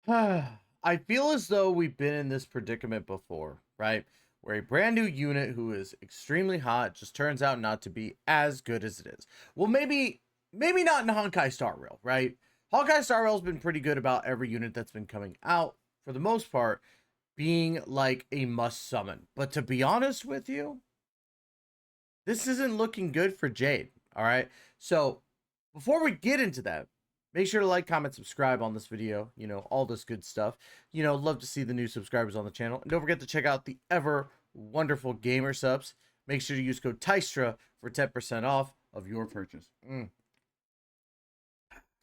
I feel as though we've been in this predicament before, right? Where a brand new unit who is extremely hot just turns out not to be as good as it is. Well, maybe not in Honkai Star Rail, right? Honkai Star Rail's been pretty good about every unit that's been coming out, for the most part, being like a must summon. But to be honest with you, this isn't looking good for Jade, all right? So before we get into that, make sure to like, comment, subscribe on this video. You know, all this good stuff. You know, love to see the new subscribers on the channel. And don't forget to check out the ever wonderful gamer subs. Make sure to use code TYSTRA for 10% off of your purchase.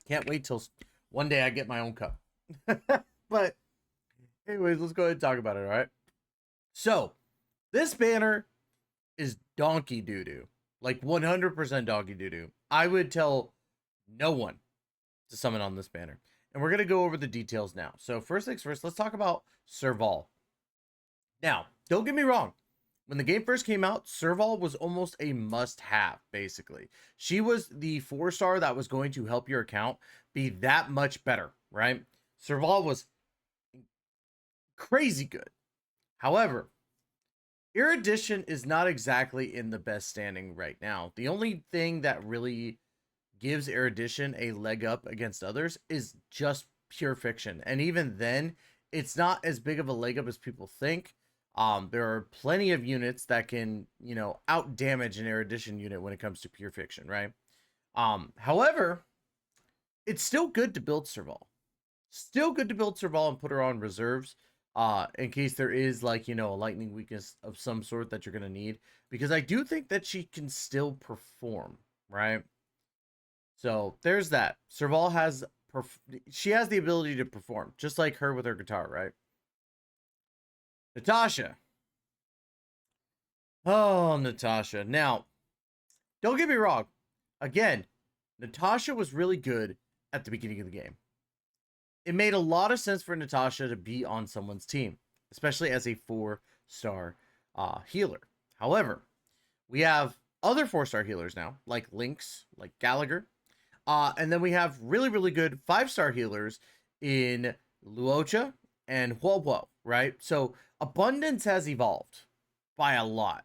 Can't wait till one day I get my own cup. But anyways, let's go ahead and talk about it, all right? So, this banner is donkey doo-doo. Like 100% donkey doo-doo. I would tell no one to summon on this banner. And we're going to go over the details now. So first things first, let's talk about Serval. Now, don't get me wrong. When the game first came out, Serval was almost a must-have, basically. She was the 4-star that was going to help your account be that much better, right? Serval was crazy good. However, Erudition is not exactly in the best standing right now. The only thing that really gives Erudition a leg up against others is just pure fiction. And even then, it's not as big of a leg up as people think. There are plenty of units that can, you know, out damage an Erudition unit when it comes to pure fiction, right? However, it's still good to build Serval. Still good to build Serval and put her on reserves. In case there is, like, you know, a lightning weakness of some sort that you're going to need. Because I do think that she can still perform, right? So, there's that. Serval has, she has the ability to perform. Just like her with her guitar, right? Natasha. Oh, Natasha. Now, don't get me wrong. Again, Natasha was really good at the beginning of the game. It made a lot of sense for Natasha to be on someone's team, especially as a 4-star healer. However, we have other 4-star healers now, like Lynx, like Gallagher. And then we have really, really good 5-star healers in Luocha and Huohuo, right? So Abundance has evolved by a lot.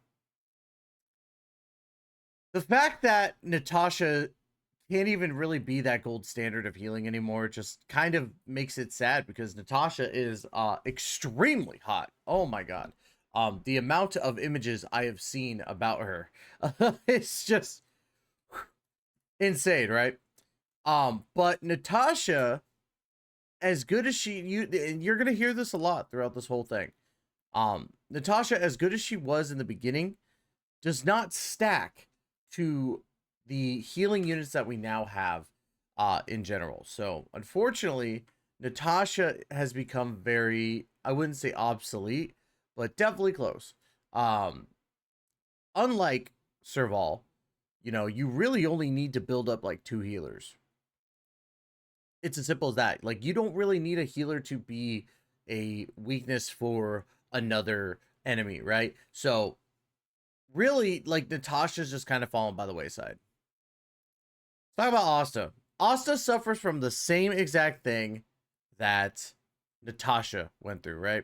The fact that Natasha can't even really be that gold standard of healing anymore just kind of makes it sad, because Natasha is extremely hot. Oh my god. The amount of images I have seen about her, it's just insane, right? But Natasha, as good as you're gonna hear this a lot throughout this whole thing. Natasha, as good as she was in the beginning, does not stack to the healing units that we now have in general. So unfortunately, Natasha has become very, I wouldn't say obsolete, but definitely close. Unlike Serval, you know, you really only need to build up like 2 healers. It's as simple as that. Like, you don't really need a healer to be a weakness for another enemy, right? So really, like, Natasha's just kind of fallen by the wayside. Let's talk about Asta. Asta suffers from the same exact thing that Natasha went through, right?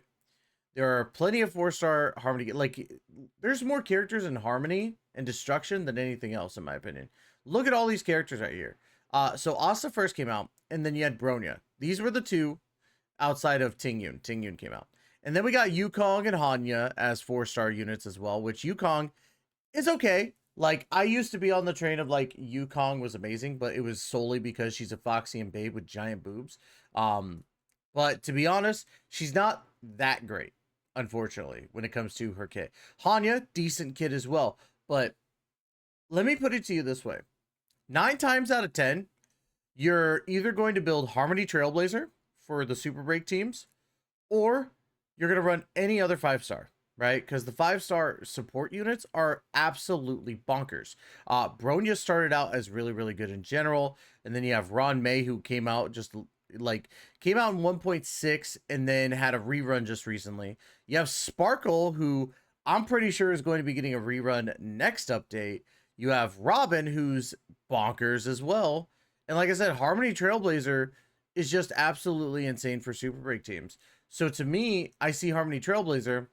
There are plenty of 4-star Harmony. Like, there's more characters in Harmony and Destruction than anything else, in my opinion. Look at all these characters right here. So Asta first came out, and then you had Bronya. These were the 2 outside of Tingyun. Tingyun came out. And then we got Yukong and Hanya as 4-star units as well, which Yukong is okay. Like, I used to be on the train of, like, Yukong was amazing, but it was solely because she's a foxy and babe with giant boobs. But to be honest, she's not that great, unfortunately, when it comes to her kit. Hanya, decent kit as well. But let me put it to you this way. 9 times out of 10, you're either going to build Harmony Trailblazer for the Super Break teams, or you're going to run any other 5-star, right? Because the 5-star support units are absolutely bonkers. Bronya started out as really, really good in general, and then you have Ron May, who came out just like came out in 1.6 and then had a rerun just recently. You have Sparkle, who I'm pretty sure is going to be getting a rerun next update. You have Robin, who's bonkers as well. And like I said, Harmony Trailblazer is just absolutely insane for Super Break teams. So to me, I see Harmony Trailblazer,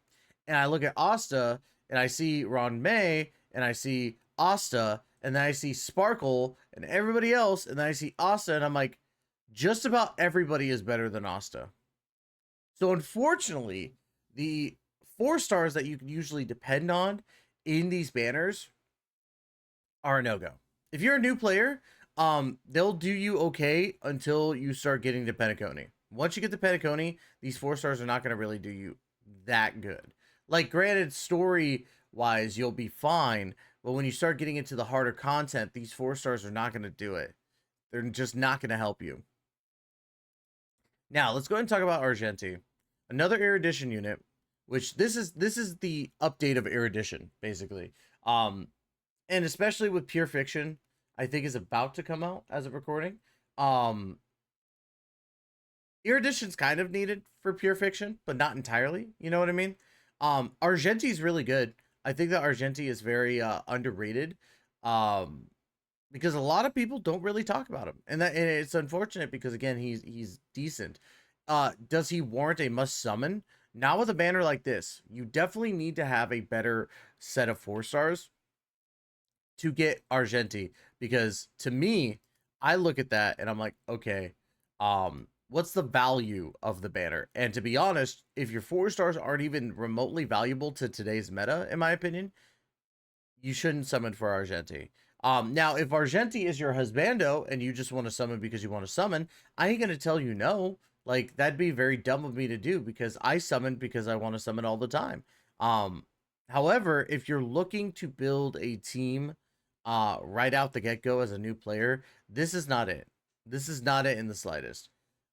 and I look at Asta, and I see Ron May, and I see Asta, and then I see Sparkle, and everybody else, and then I see Asta, and I'm like, just about everybody is better than Asta. So unfortunately, the 4 stars that you can usually depend on in these banners are a no-go. If you're a new player, they'll do you okay until you start getting to Penacony. Once you get to Penacony, these 4 stars are not going to really do you that good. Like, granted, story-wise, you'll be fine, but when you start getting into the harder content, these 4 stars are not going to do it. They're just not going to help you. Now, let's go ahead and talk about Argenti. Another Erudition unit, which this is the update of Erudition, basically. And especially with Pure Fiction, I think is about to come out as of recording. Erudition's kind of needed for Pure Fiction, but not entirely. You know what I mean? Argenti's really good. I think that Argenti is very underrated. Because a lot of people don't really talk about him, and it's unfortunate because again he's decent. Does he warrant a must summon? Not with a banner like this. You definitely need to have a better set of 4 stars to get Argenti, because to me, I look at that and I'm like, okay, what's the value of the banner? And to be honest, if your 4 stars aren't even remotely valuable to today's meta, in my opinion, you shouldn't summon for Argenti. Now, if Argenti is your husbando and you just want to summon because you want to summon, I ain't going to tell you no. Like, that'd be very dumb of me to do because I summon because I want to summon all the time. However, if you're looking to build a team right out the get-go as a new player, this is not it. This is not it in the slightest.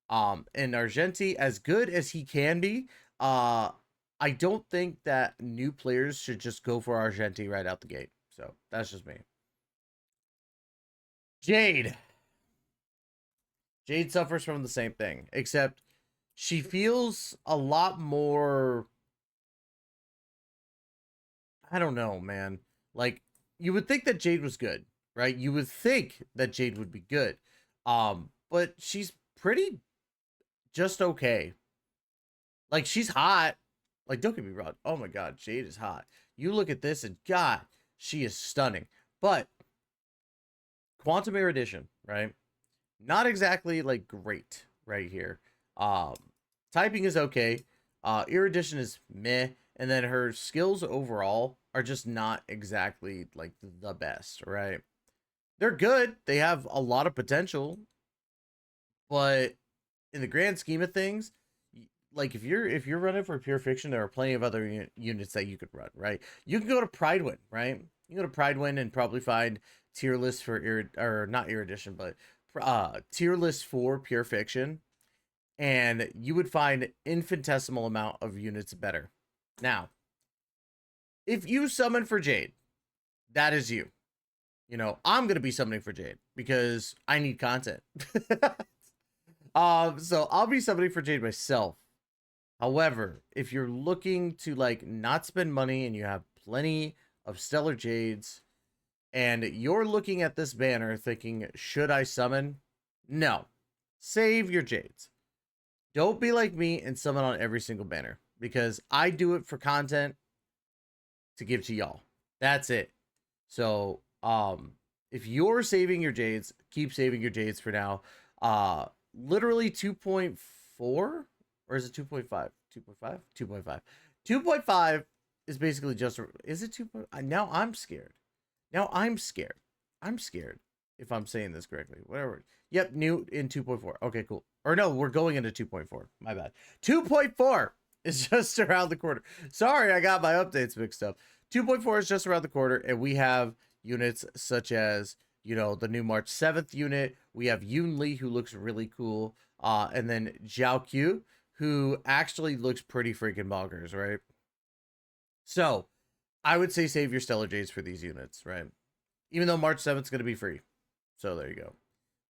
And Argenti, as good as he can be, I don't think that new players should just go for Argenti right out the gate. So, that's just me. Jade. Jade suffers from the same thing, except she feels a lot more, I don't know, man. Like, you would think that Jade was good, right? You would think that Jade would be good. But she's pretty just okay. Like, she's hot. Like, don't get me wrong. Oh my god, Jade is hot. You look at this and god, she is stunning. But Quantum Erudition, right? Not exactly like great right here. Typing is okay. Erudition is meh, and then her skills overall are just not exactly like the best, right? They're good. They have a lot of potential, but in the grand scheme of things, like if you're running for Pure Fiction, there are plenty of other units that you could run, right? You can go to Pridewind, right? You can go to Pridewind and probably find tier list for or not Erudition, but tier list for Pure Fiction, and you would find infinitesimal amount of units better. Now, if you summon for Jade, that is you. You know, I'm gonna be summoning for Jade because I need content. So I'll be summoning for Jade myself. However, if you're looking to like not spend money and you have plenty of Stellar Jades, and you're looking at this banner thinking, should I summon? No. Save your Jades. Don't be like me and summon on every single banner, because I do it for content to give to y'all. That's it. So, if you're saving your Jades, keep saving your Jades for now. Literally 2.4, or is it 2.5? 2.5? 2.5. 2.5 is basically just, is it 2. Now I'm scared. I'm scared if I'm saying this correctly. Whatever. Yep, new in 2.4. Okay, cool. Or no, we're going into 2.4. My bad. 2.4 is just around the corner. Sorry, I got my updates mixed up. 2.4 is just around the corner, and we have units such as, you know, the new March 7th unit. We have Yoon Lee, who looks really cool. And then Zhao Q, who actually looks pretty freaking bonkers, right? So, I would say save your Stellar Jades for these units, right? Even though March 7th is going to be free. So, there you go.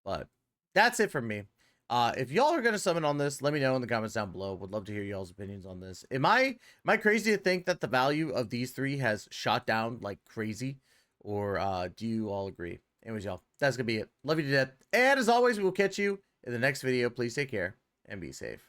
But, that's it from me. If y'all are going to summon on this, let me know in the comments down below. Would love to hear y'all's opinions on this. Am I crazy to think that the value of these 3 has shot down like crazy? Or do you all agree? Anyways, y'all, that's going to be it. Love you to death. And as always, we will catch you In the next video, please take care and be safe.